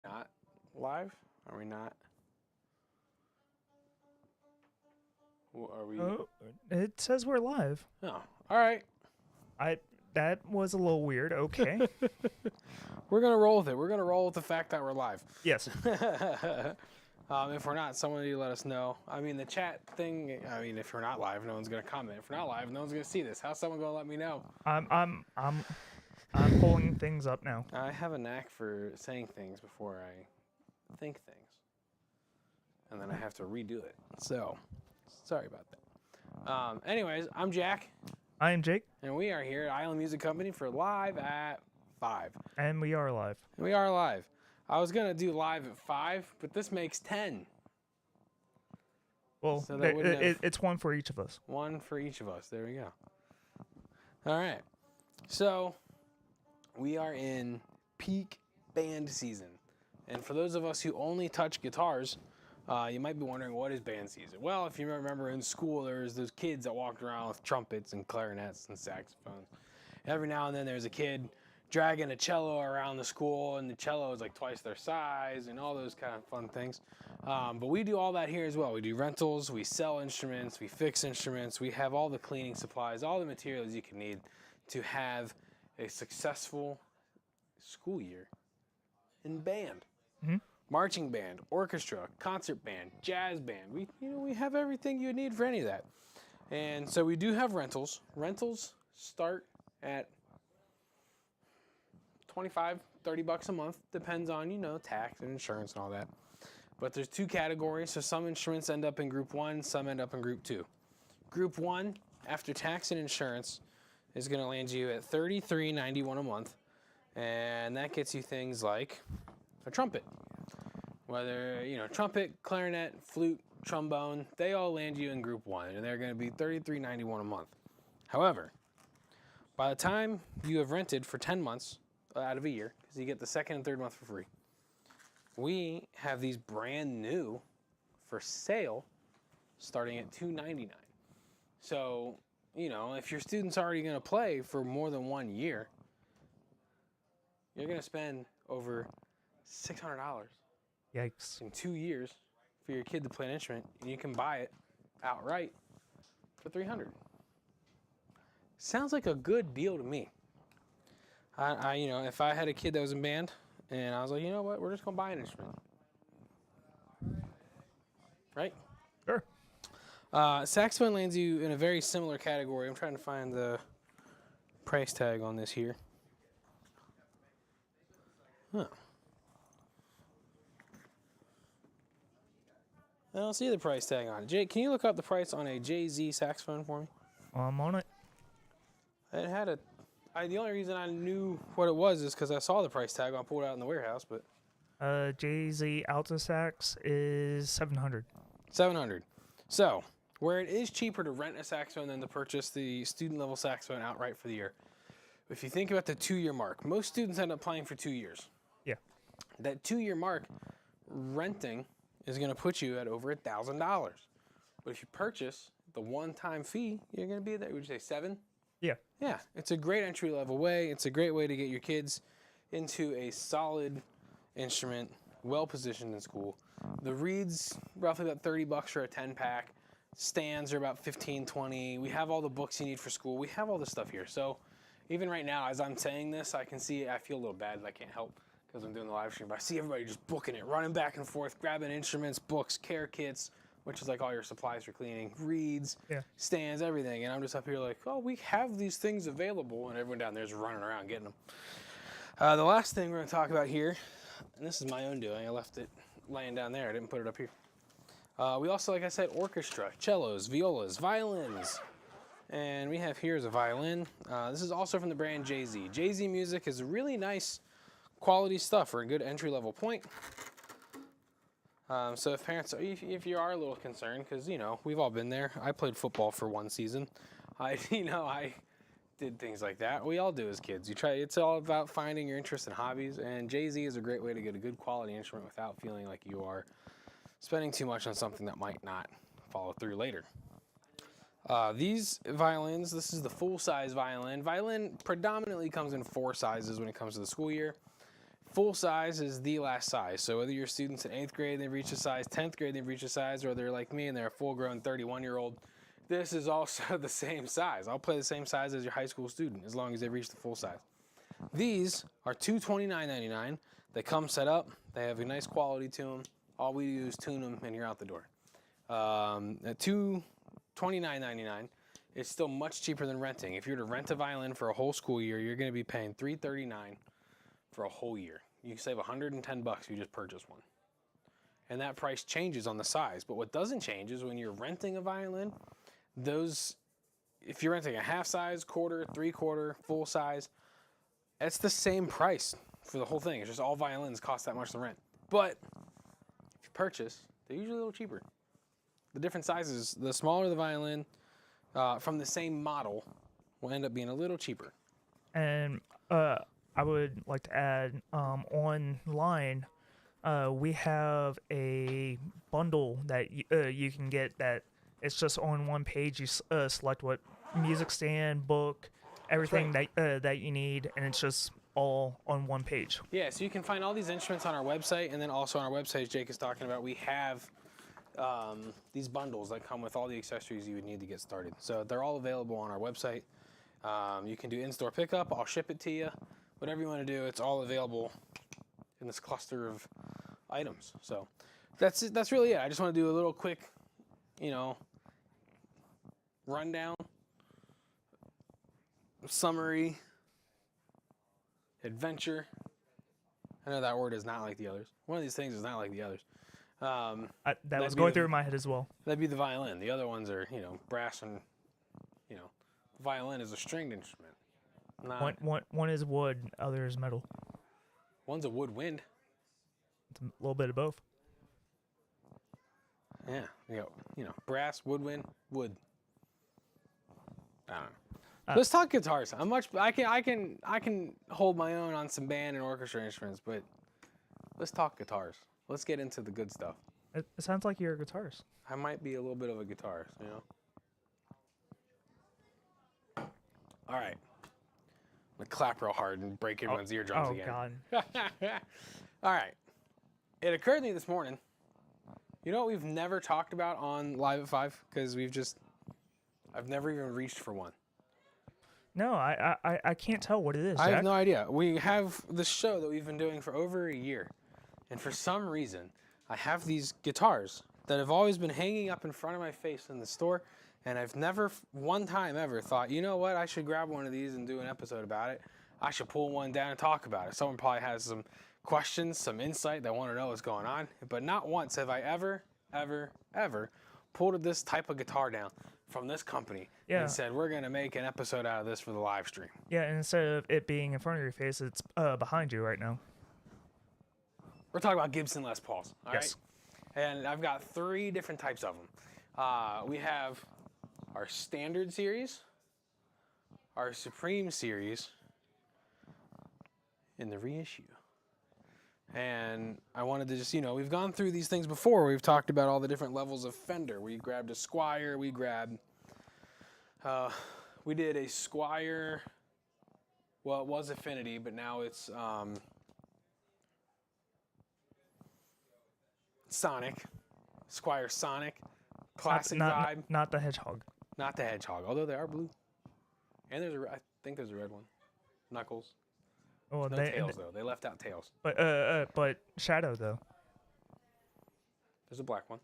Not live? Are we not? Are we? Oh, it says we're live. Oh, all right. That was a little weird. Okay. We're gonna roll with it. We're gonna roll with the fact that we're live. Yes. If we're not, someone need to let us know. I mean, the chat thing. I mean, if we're not live, no one's gonna comment. If we're not live, no one's gonna see this. How's someone gonna let me know? I'm pulling things up now. I have a knack for saying things before I think things, and then I have to redo it. So, sorry about that. Anyways, I'm Jack, I am Jake, and we are here at Island Music Company for Live at 5. and we are live. We are live. I was gonna do live at 5, but this makes 10. Well, So that wouldn't have- it's one for each of us. One for each of us. There we go. All right. So we are in peak band season. And for those of us who only touch guitars, you might be wondering, what is band season? Well, if you remember in school, there was those kids that walked around with trumpets and clarinets and saxophones. Every now and then there's a kid dragging a cello around the school, and the cello is like twice their size and all those kind of fun things. But we do all that here as well. We do rentals, we sell instruments, we fix instruments, we have all the cleaning supplies, all the materials you can need to have a successful school year in band. Mhm. Marching band, orchestra, concert band, jazz band. We have everything you need for any of that. And so we do have rentals. Rentals start at 25, 30 bucks a month. Depends on, tax and insurance and all that. But there's two categories. So some instruments end up in group 1, some end up in group 2. Group 1, after tax and insurance, is going to land you at $33.91 a month. And that gets you things like a trumpet. Whether, trumpet, clarinet, flute, trombone, they all land you in group 1, and they're going to be $33.91 a month. However, by the time you have rented for 10 months out of a year, because you get the second and third month for free, we have these brand new for sale starting at $299. So, if your student's already going to play for more than 1 year, you're going to spend over $600 Yikes. in 2 years for your kid to play an instrument, and you can buy it outright for $300. Sounds like a good deal to me. If I had a kid that was in band, and I was like, you know what, we're just gonna buy an instrument, right? Sure. Saxophone lands you in a very similar category. I'm trying to find the price tag on this here. Huh. I don't see the price tag on it. Jake, can you look up the price on a JZ saxophone for me? I'm on it. It had the only reason I knew what it was is because I saw the price tag when I pulled it out in the warehouse, but JZ Alto Sax is $700. $700. So, where it is cheaper to rent a saxophone than to purchase the student level saxophone outright for the year. If you think about the 2-year mark, most students end up playing for 2 years. Yeah. That 2-year mark, renting is going to put you at over $1,000. But if you purchase the one-time fee, you're going to be there. Would you say 7? Yeah. Yeah, it's a great entry-level way. It's a great way to get your kids into a solid instrument, well-positioned in school. The reeds, roughly about 30 bucks for a 10-pack. Stands are about 15, 20. We have all the books you need for school. We have all this stuff here. So even right now, as I'm saying this, I feel a little bad that I can't help because I'm doing the live stream, but I see everybody just booking it, running back and forth, grabbing instruments, books, care kits, which is like all your supplies for cleaning, reeds, stands, everything. And I'm just up here like, oh, we have these things available. And everyone down there is running around getting them. The last thing we're going to talk about here, and this is my own doing. I left it laying down there. I didn't put it up here. We also, like I said, orchestra, cellos, violas, violins. And we have here is a violin. This is also from the brand JZ. JZ Music is really nice quality stuff for a good entry-level point. So if parents, if you are a little concerned, because, we've all been there. I played football for 1 season. I did things like that. We all do as kids. It's all about finding your interest in hobbies, and JZ is a great way to get a good quality instrument without feeling like you are spending too much on something that might not follow through later. These violins, this is the full-size violin. Violin predominantly comes in 4 sizes when it comes to the school year. full size is the last size. So whether you're students in 8th grade and they've reached a size, 10th grade they've reached a size, or they're like me and they're a full-grown 31-year-old, this is also the same size. I'll play the same size as your high school student as long as they've reached the full size. These are $229.99. They come set up. They have a nice quality to them. All we do is tune them and you're out the door. At $229.99, it's still much cheaper than renting. If you were to rent a violin for a whole school year, you're going to be paying $339 for a whole year. You can save $110 if you just purchase one. And that price changes on the size. But what doesn't change is when you're renting a violin, if you're renting a half size, quarter, 3/4, full size, it's the same price for the whole thing. It's just all violins cost that much to rent. But if you purchase, they're usually a little cheaper. The different sizes, the smaller the violin from the same model will end up being a little cheaper. And I would like to add, online, we have a bundle that you can get that it's just on one page. You select what music stand, book, everything that you need, and it's just all on one page. Yeah, so you can find all these instruments on our website, and then also on our website, as Jake is talking about, we have these bundles that come with all the accessories you would need to get started. So they're all available on our website. You can do in-store pickup. I'll ship it to you. Whatever you want to do, it's all available in this cluster of items. So that's really it. I just want to do a little quick, rundown, summary, adventure. I know that word is not like the others. One of these things is not like the others. That was going through my head as well. That'd be the violin. The other ones are, brass and, violin is a stringed instrument. One is wood, other is metal. One's a woodwind. It's a little bit of both. Yeah, brass, woodwind, wood. I don't know. Let's talk guitars. I can hold my own on some band and orchestra instruments, but let's talk guitars. Let's get into the good stuff. It sounds like you're a guitarist. I might be a little bit of a guitarist, All right. I'm going to clap real hard and break everyone's eardrums again. Oh, God. All right. It occurred to me this morning, you know what we've never talked about on Live at 5? Because I've never even reached for one. No, I can't tell what it is, I Jack. have no idea. We have this show that we've been doing for over a year. And for some reason, I have these guitars that have always been hanging up in front of my face in the store. And I've never one time ever thought, you know what, I should grab one of these and do an episode about it. I should pull one down and talk about it. Someone probably has some questions, some insight. They want to know what's going on. But not once have I ever pulled this type of guitar down from this company and said, we're going to make an episode out of this for the live stream. Yeah, and instead of it being in front of your face, it's behind you right now. We're talking about Gibson Les Pauls, all yes. right? And I've got 3 different types of them. We have our Standard Series, our Supreme Series, and the reissue. And I wanted to just, we've gone through these things before. We've talked about all the different levels of Fender. We grabbed a Squier. We did a Squier. Well, it was Affinity, but now it's Sonic. Squier Sonic. Classic vibe. Not the Hedgehog. Not the Hedgehog, although they are blue. And I think there's a red one. Knuckles. Oh, no tails, though. They left out tails. But Shadow, though. There's a black one.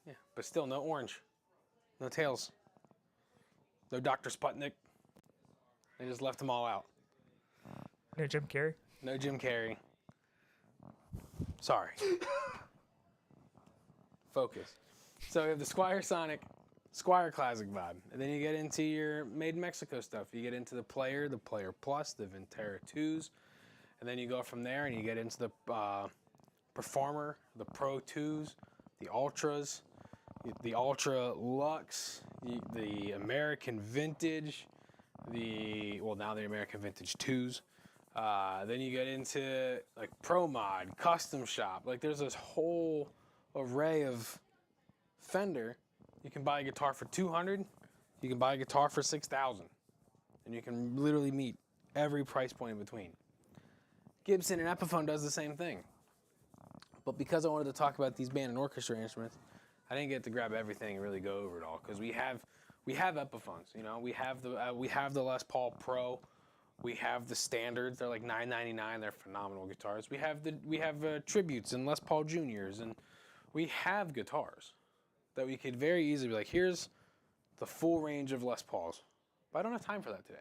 Yeah, but still no orange. No tails. No Dr. Sputnik. They just left them all out. No Jim Carrey? No Jim Carrey. Sorry. Focus. So we have the Squier Sonic, Squier Classic vibe. And then you get into your Made in Mexico stuff. You get into the Player Plus, the Ventera 2s. And then you go from there and you get into the Performer, the Pro 2s, the Ultras, the Ultra Luxe, the American Vintage, now the American Vintage 2s. Then you get into like Pro Mod, Custom Shop. Like there's this whole array of Fender. You can buy a guitar for $200. You can buy a guitar for $6,000, and you can literally meet every price point in between. Gibson and Epiphone does the same thing. But because I wanted to talk about these band and orchestra instruments, I didn't get to grab everything and really go over it all because we have Epiphones. You know, we have the Les Paul Pro, we have the standards. They're like $9.99. They're phenomenal guitars. We have tributes and Les Paul Juniors, and we have guitars that we could very easily be like, here's the full range of Les Pauls. But I don't have time for that today.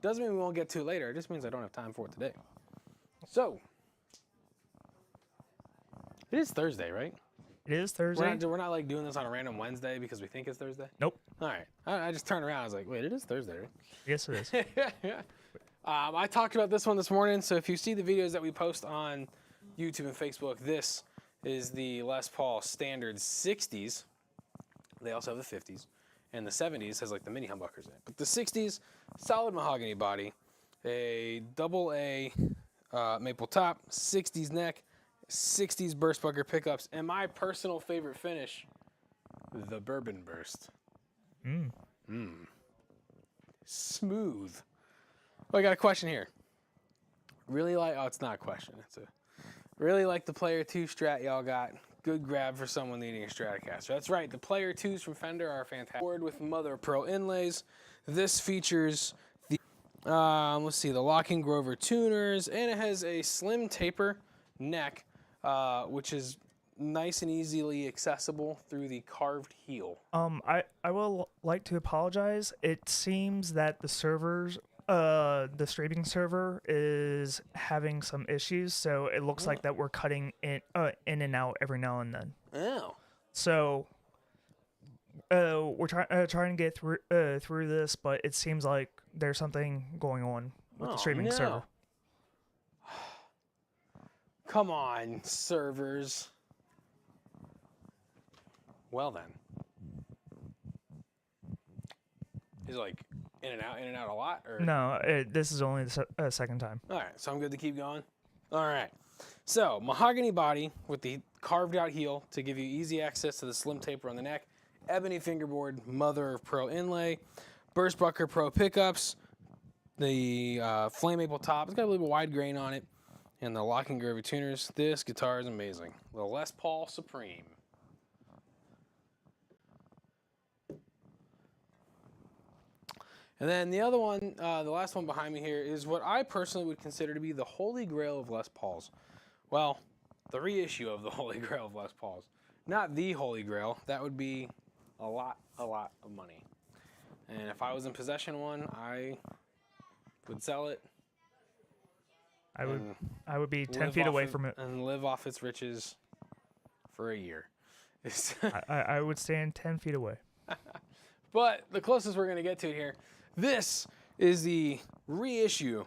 Doesn't mean we won't get to it later. It just means I don't have time for it today. So, it is Thursday, right? It is Thursday. We're not like doing this on a random Wednesday because we think it's Thursday? Nope. All right. I just turned around. I was like, wait, it is Thursday, right? Yes, it is. Yeah. I talked about this one this morning. So if you see the videos that we post on YouTube and Facebook, this is the Les Paul Standard 60s. They also have the 50s. And the 70s has like the mini humbuckers in it. But the 60s, solid mahogany body, a double A maple top, 60s neck, 60s burstbucker pickups, and my personal favorite finish, the bourbon burst. Smooth. Oh, I got a question here. Really like, oh, it's not a question. Really like the Player 2 Strat y'all got. Good grab for someone needing a Stratocaster. That's right, the Player 2s from Fender are fantastic. Board with Mother of Pearl inlays. This features the, let's see, the Locking Grover tuners, and it has a slim taper neck, which is nice and easily accessible through the carved heel. I will like to apologize. It seems that the servers, the streaming server is having some issues, so it looks like that we're cutting in and out every now and then. Oh. So we're trying to get through this, but it seems like there's something going on with the streaming server. Come on, servers. Well then. Is it like in and out a lot? Or? No, this is only the second time. All right, so I'm good to keep going? All right. So, mahogany body with the carved out heel to give you easy access to the slim taper on the neck. Ebony fingerboard, Mother of Pearl inlay. Burstbucker Pro pickups. The flame maple top. It's got a little wide grain on it. And the Locking Grover tuners. This guitar is amazing. The Les Paul Supreme. And then the other one, the last one behind me here, is what I personally would consider to be the holy grail of Les Pauls. Well, the reissue of the holy grail of Les Pauls. Not the holy grail. That would be a lot of money. And if I was in possession of one, I would sell it. I would be 10 feet away from it. And live off its riches for a year. I would stand 10 feet away. But the closest we're going to get to it here, this is the reissue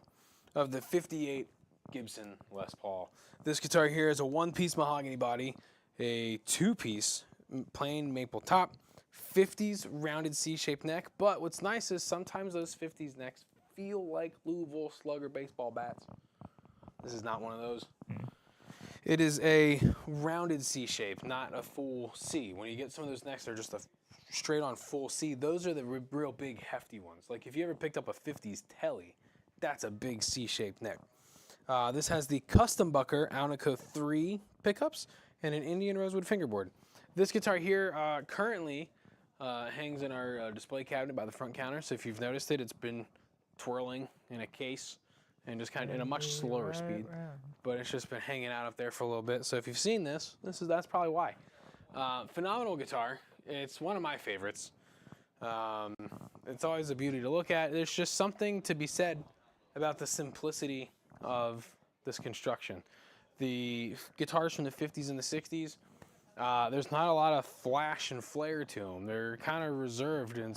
of the 58 Gibson Les Paul. This guitar here is a one-piece mahogany body, a two-piece plain maple top, 50s rounded C-shaped neck, but what's nice is sometimes those 50s necks feel like Louisville Slugger baseball bats. This is not one of those. It is a rounded C shape, not a full C. When you get some of those necks, they're just a straight on full C. Those are the real big hefty ones. Like if you ever picked up a 50s Telly, that's a big C-shaped neck. This has the Custom Bucker Alnico 3 pickups and an Indian Rosewood fingerboard. This guitar here currently hangs in our display cabinet by the front counter. So if you've noticed it, it's been twirling in a case and just kind of in a much slower speed. But it's just been hanging out up there for a little bit. So if you've seen this, that's probably why. Phenomenal guitar. It's one of my favorites. It's always a beauty to look at. There's just something to be said about the simplicity of this construction. The guitars from the 50s and the 60s, there's not a lot of flash and flair to them. They're kind of reserved in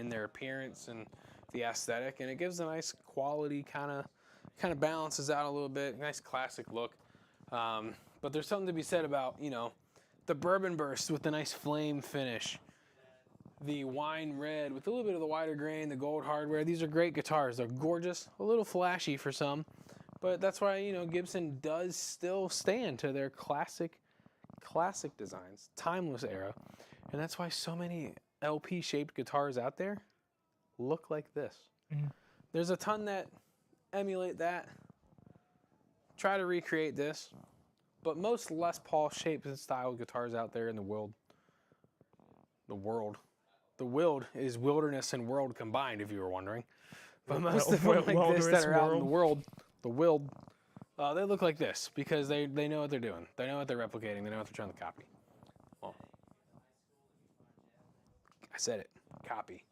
their appearance and the aesthetic, and it gives a nice quality, kind of balances out a little bit, nice classic look. But there's something to be said about, the bourbon burst with the nice flame finish, the wine red with a little bit of the wider grain, the gold hardware. These are great guitars. They're gorgeous, a little flashy for some, but that's why, Gibson does still stand to their classic designs, timeless era. And that's why so many LP-shaped guitars out there look like this. There's a ton that emulate that, try to recreate this, but most Les Paul shaped and style guitars out there in the world. The world is wilderness and world combined, if you were wondering. But most of them like this that are out in the world, they look like this because they know what they're doing. They know what they're replicating. They know what they're trying to copy. Well, I said it. Copy.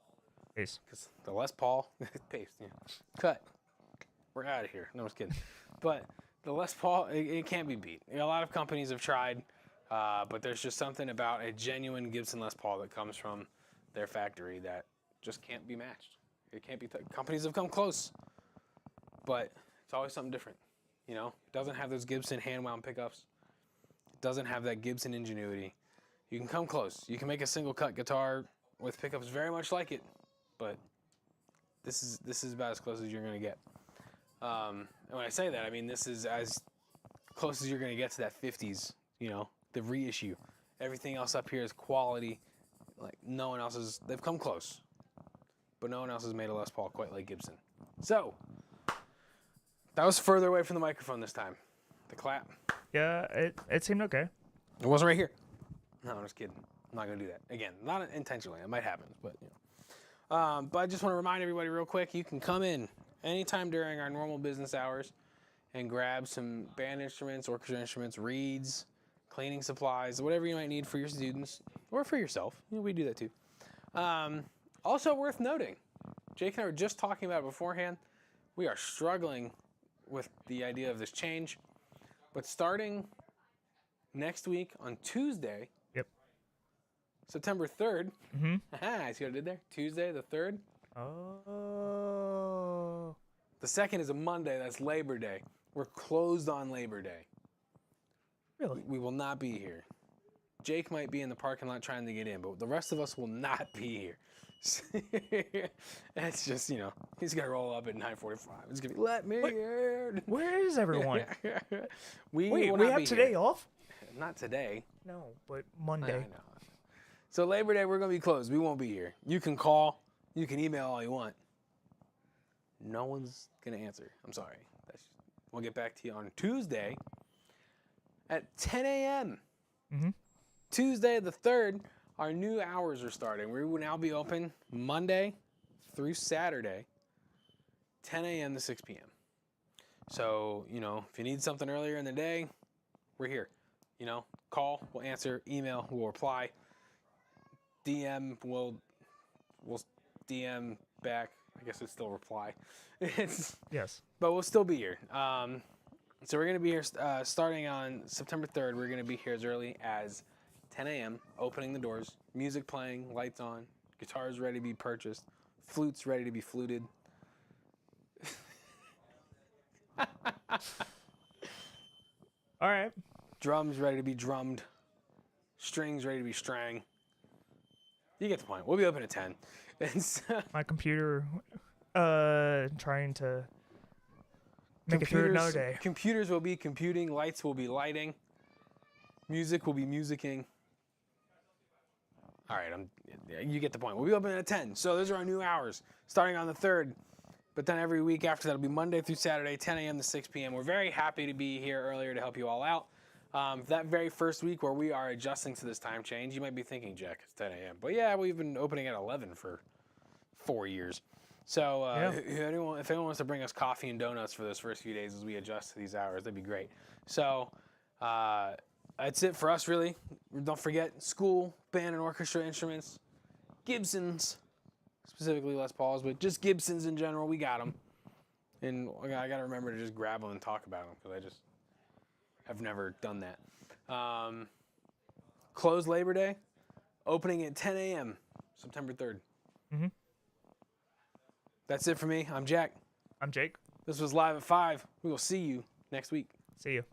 Paste. Because the Les Paul, paste, yeah. Cut. We're out of here. No, I'm just kidding. But the Les Paul, it can't be beat. A lot of companies have tried, but there's just something about a genuine Gibson Les Paul that comes from their factory that just can't be matched. It can't be. Companies have come close, but it's always something different. You know, it doesn't have those Gibson hand-wound pickups. It doesn't have that Gibson ingenuity. You can come close. You can make a single-cut guitar with pickups very much like it, but this is about as close as you're gonna get. And when I say that, I mean this is as close as you're gonna get to that 50s. You know, the reissue. Everything else up here is quality. Like no one else is. They've come close, but no one else has made a Les Paul quite like Gibson. So that was further away from the microphone this time. The clap. Yeah, it seemed okay. It wasn't right here. No, I'm just kidding. I'm not gonna do that again. Not intentionally. It might happen, but you know. But I just want to remind everybody real quick. You can come in anytime during our normal business hours and grab some band instruments, orchestra instruments, reeds, cleaning supplies, whatever you might need for your students or for yourself. You know, we do that too. Also worth noting, Jake and I were just talking about it beforehand. We are struggling with the idea of this change, but starting next week on Tuesday, Yep. September 3rd. Mm-hmm. I see what I did there? Tuesday the 3rd. Oh. The 2nd is a Monday. That's Labor Day. We're closed on Labor Day. Really? We will not be here. Jake might be in the parking lot trying to get in, but the rest of us will not be here. It's just, you know, he's going to roll up at 9:45. It's going to be, let me in. Where is everyone? we Wait, will we not have be today here. off? Not today. No, but I Monday. know. So Labor Day, we're going to be closed. We won't be here. You can call. You can email all you want. No one's going to answer. I'm sorry. We'll get back to you on Tuesday at 10 a.m. Mm-hmm. Tuesday the 3rd, our new hours are starting. We will now be open Monday through Saturday, 10 a.m. to 6 p.m. So, you know, if you need something earlier in the day, we're here. You know, call, we'll answer, email, we'll reply, DM, we'll DM back. I guess it's still reply. Yes. But we'll still be here. So we're going to be here starting on September 3rd. We're going to be here as early as 10 a.m., opening the doors, music playing, lights on, guitars ready to be purchased, flutes ready to be fluted. All right. Drums ready to be drummed, strings ready to be strang. You get the point. We'll be open at 10. And so, My computer trying to make it through another day. Computers will be computing, lights will be lighting, music will be musicking. All right, you get the point. We'll be open at 10. So those are our new hours, starting on the 3rd. But then every week after that will be Monday through Saturday, 10 a.m. to 6 p.m. We're very happy to be here earlier to help you all out. That very first week where we are adjusting to this time change, you might be thinking, Jack, it's 10 a.m. But yeah, we've been opening at 11 for 4 years. So if anyone wants to bring us coffee and donuts for those first few days as we adjust to these hours, that'd be great. So that's it for us, really. Don't forget, school, band, and orchestra instruments, Gibsons, specifically Les Pauls, but just Gibsons in general, we got them. And I got to remember to just grab them and talk about them because I just have never done that. Closed Labor Day, opening at 10 a.m., September 3rd. Mm-hmm. That's it for me. I'm Jack. I'm Jake. This was Live at 5. We will see you next week. See you.